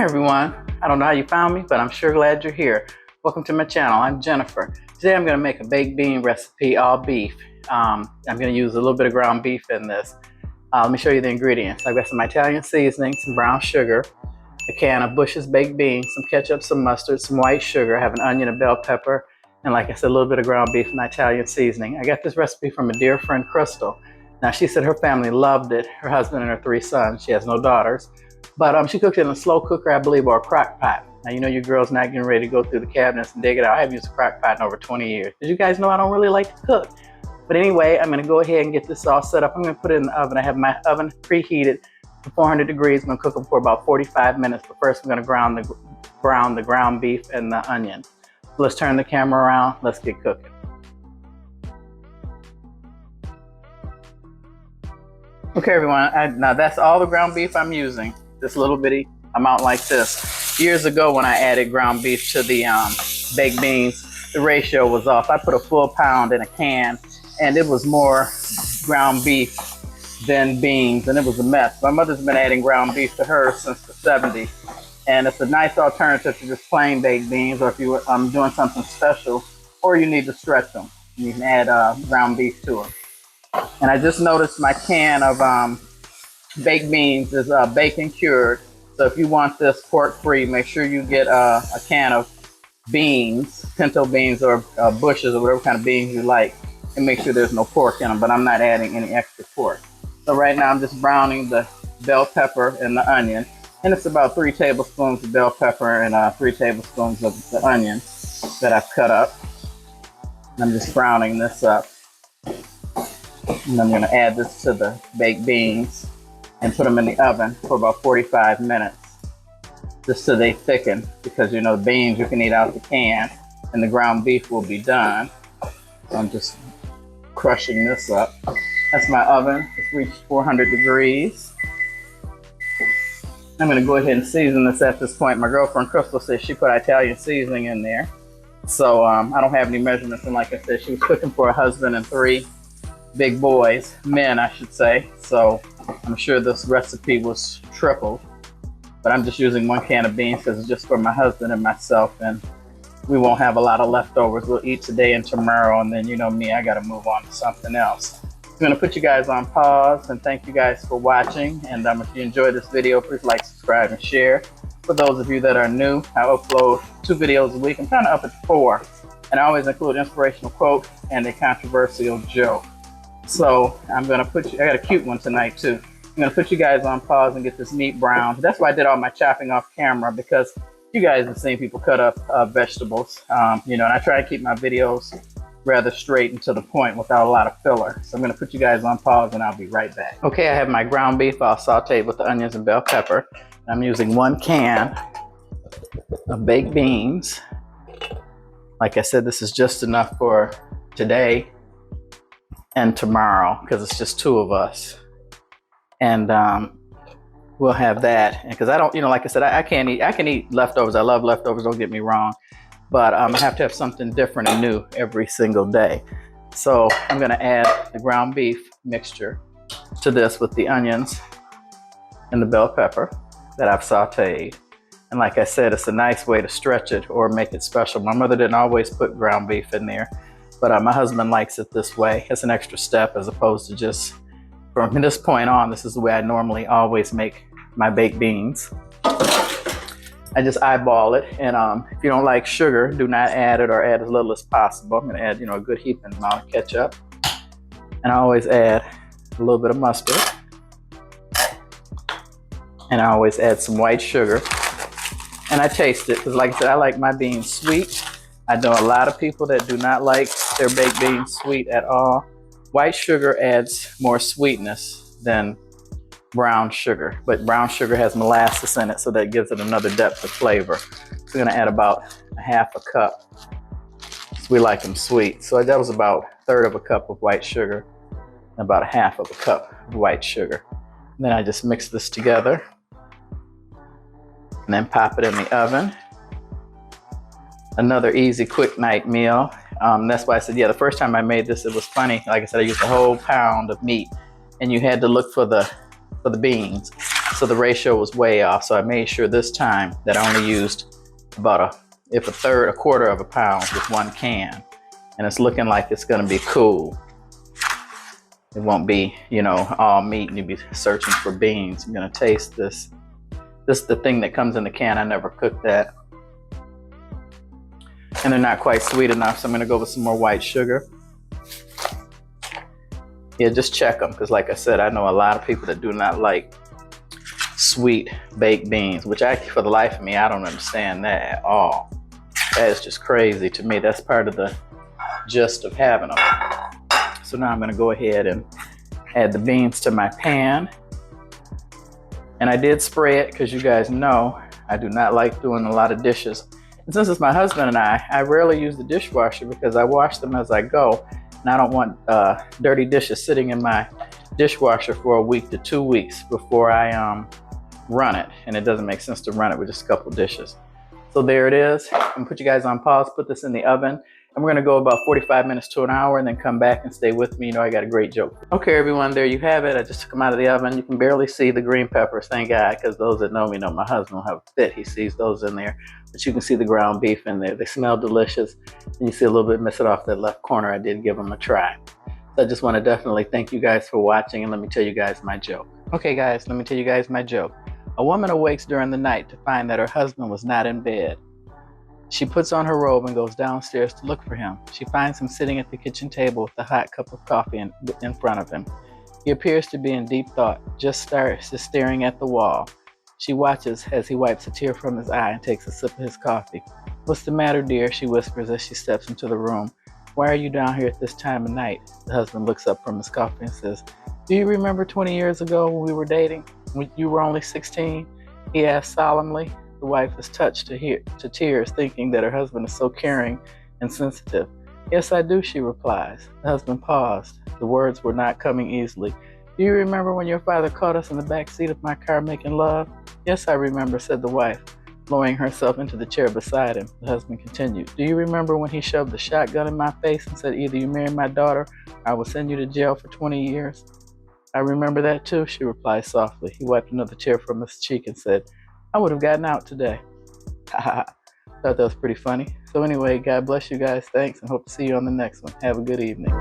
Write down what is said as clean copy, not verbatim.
everyone. I don't know how you found me, but I'm sure glad you're here. Welcome to my channel. I'm Jennifer. Today I'm going to make a baked bean recipe, all beef. I'm going to use a little bit of ground beef in this. Let me show you the ingredients. I've got some Italian seasoning, some brown sugar, a can of Bush's baked beans, some ketchup, some mustard, some white sugar. I have an onion, a bell pepper, and like I said, a little bit of ground beef and Italian seasoning. I got this recipe from a dear friend, Crystal. Now, she said her family loved it, her husband and her 3 sons. She has no daughters. But she cooked it in a slow cooker, I believe, or a crock pot. Now, you know your girl's not getting ready to go through the cabinets and dig it out. I haven't used a crock pot in over 20 years. Did you guys know I don't really like to cook? But anyway, I'm going to go ahead and get this all set up. I'm going to put it in the oven. I have my oven preheated to 400 degrees. I'm going to cook them for about 45 minutes. But first, I'm going to brown the ground beef and the onion. So let's turn the camera around. Let's get cooking. Okay, everyone. Now, that's all the ground beef I'm using. This little bitty amount like this. Years ago, when I added ground beef to the baked beans, the ratio was off. I put a full pound in a can, and it was more ground beef than beans, and it was a mess. My mother's been adding ground beef to hers since the 70s, and it's a nice alternative to just plain baked beans, or if you're doing something special, or you need to stretch them, you can add ground beef to them. And I just noticed my can of baked beans is bacon cured. So if you want this pork-free, make sure you get a can of beans, pinto beans or Bush's or whatever kind of beans you like, and make sure there's no pork in them, but I'm not adding any extra pork. So right now I'm just browning the bell pepper and the onion, and it's about 3 tablespoons of bell pepper and 3 tablespoons of the onion that I've cut up. And I'm just browning this up. And I'm going to add this to the baked beans and put them in the oven for about 45 minutes, just so they thicken, because you know the beans you can eat out the can and the ground beef will be done. So I'm just crushing this up. That's my oven. It's reached 400 degrees. I'm going to go ahead and season this at this point. My girlfriend Crystal says she put Italian seasoning in there. So I don't have any measurements, and like I said, she was cooking for her husband and 3 big boys, men I should say, so I'm sure this recipe was tripled, but I'm just using 1 can of beans because it's just for my husband and myself, and we won't have a lot of leftovers. We'll eat today and tomorrow, and then you know me, I gotta move on to something else. I'm gonna put you guys on pause and thank you guys for watching, and if you enjoyed this video, please like, subscribe, and share. For those of you that are new, I upload 2 videos a week. I'm kind of up at 4, and I always include an inspirational quote and a controversial joke. So I'm gonna put you, I got a cute one tonight too. I'm gonna put you guys on pause and get this meat brown. That's why I did all my chopping off camera, because you guys have seen people cut up vegetables, you know, and I try to keep my videos rather straight and to the point without a lot of filler. So I'm gonna put you guys on pause and I'll be right back. Okay, I have my ground beef all sauteed with the onions and bell pepper. I'm using 1 can of baked beans. Like I said, this is just enough for today and tomorrow, because it's just 2 of us, and we'll have that. Because I don't, you know, like I said, I can eat leftovers. I love leftovers, don't get me wrong, but I have to have something different and new every single day. So I'm going to add the ground beef mixture to this with the onions and the bell pepper that I've sauteed. And like I said, it's a nice way to stretch it or make it special. My mother didn't always put ground beef in there, but my husband likes it this way. It's an extra step as opposed to just, from this point on, this is the way I normally always make my baked beans. I just eyeball it, and if you don't like sugar, do not add it, or add as little as possible. I'm gonna add, you know, a good heaping amount of ketchup. And I always add a little bit of mustard. And I always add some white sugar. And I taste it, because like I said, I like my beans sweet. I know a lot of people that do not like their baked beans sweet at all. White sugar adds more sweetness than brown sugar, but brown sugar has molasses in it, so that gives it another depth of flavor. So we're gonna add about a 1/2 cup. So we like them sweet. So that was about 1/3 cup of white sugar, and about a 1/2 cup of white sugar. And then I just mix this together and then pop it in the oven. Another easy, quick night meal. That's why I said, yeah, the first time I made this, it was funny. Like I said, I used a whole pound of meat, and you had to look for the beans. So the ratio was way off. So I made sure this time that I only used about a quarter of a pound with one can. And it's looking like it's gonna be cool. It won't be, you know, all meat and you'll be searching for beans. I'm gonna taste this. This is the thing that comes in the can. I never cooked that. And they're not quite sweet enough, so I'm gonna go with some more white sugar. Yeah, just check them, because like I said, I know a lot of people that do not like sweet baked beans, which actually, for the life of me, I don't understand that at all. That is just crazy to me. That's part of the gist of having them. So now I'm gonna go ahead and add the beans to my pan. And I did spray it, because you guys know I do not like doing a lot of dishes. And since it's my husband and I rarely use the dishwasher because I wash them as I go. And I don't want dirty dishes sitting in my dishwasher for a week to 2 weeks before I run it. And it doesn't make sense to run it with just a couple dishes. So there it is. I'm gonna put you guys on pause, put this in the oven. And we're gonna go about 45 minutes to an hour and then come back and stay with me. You know, I got a great joke. Okay, everyone, there you have it. I just took them out of the oven. You can barely see the green peppers, thank God, because those that know me know my husband will have a fit. He sees those in there. But you can see the ground beef in there. They smell delicious. And you see a little bit missing off that left corner. I did give them a try. So I just want to definitely thank you guys for watching, and let me tell you guys my joke. Okay, guys, let me tell you guys my joke. A woman awakes during the night to find that her husband was not in bed. She puts on her robe and goes downstairs to look for him. She finds him sitting at the kitchen table with a hot cup of coffee in front of him. He appears to be in deep thought, just staring at the wall. She watches as he wipes a tear from his eye and takes a sip of his coffee. "What's the matter, dear?" she whispers as she steps into the room. "Why are you down here at this time of night?" The husband looks up from his coffee and says, "Do you remember 20 years ago when we were dating, when you were only 16? He asked solemnly. The wife is touched to tears, thinking that her husband is so caring and sensitive. "Yes, I do," she replies. The husband paused. The words were not coming easily. "Do you remember when your father caught us in the back seat of my car making love?" "Yes, I remember," said the wife, lowering herself into the chair beside him. The husband continued, "Do you remember when he shoved a shotgun in my face and said, 'Either you marry my daughter or I will send you to jail for 20 years?' "I remember that too," she replied softly. He wiped another tear from his cheek and said, "I would have gotten out today." Haha. Thought that was pretty funny. So anyway, God bless you guys. Thanks, and hope to see you on the next one. Have a good evening.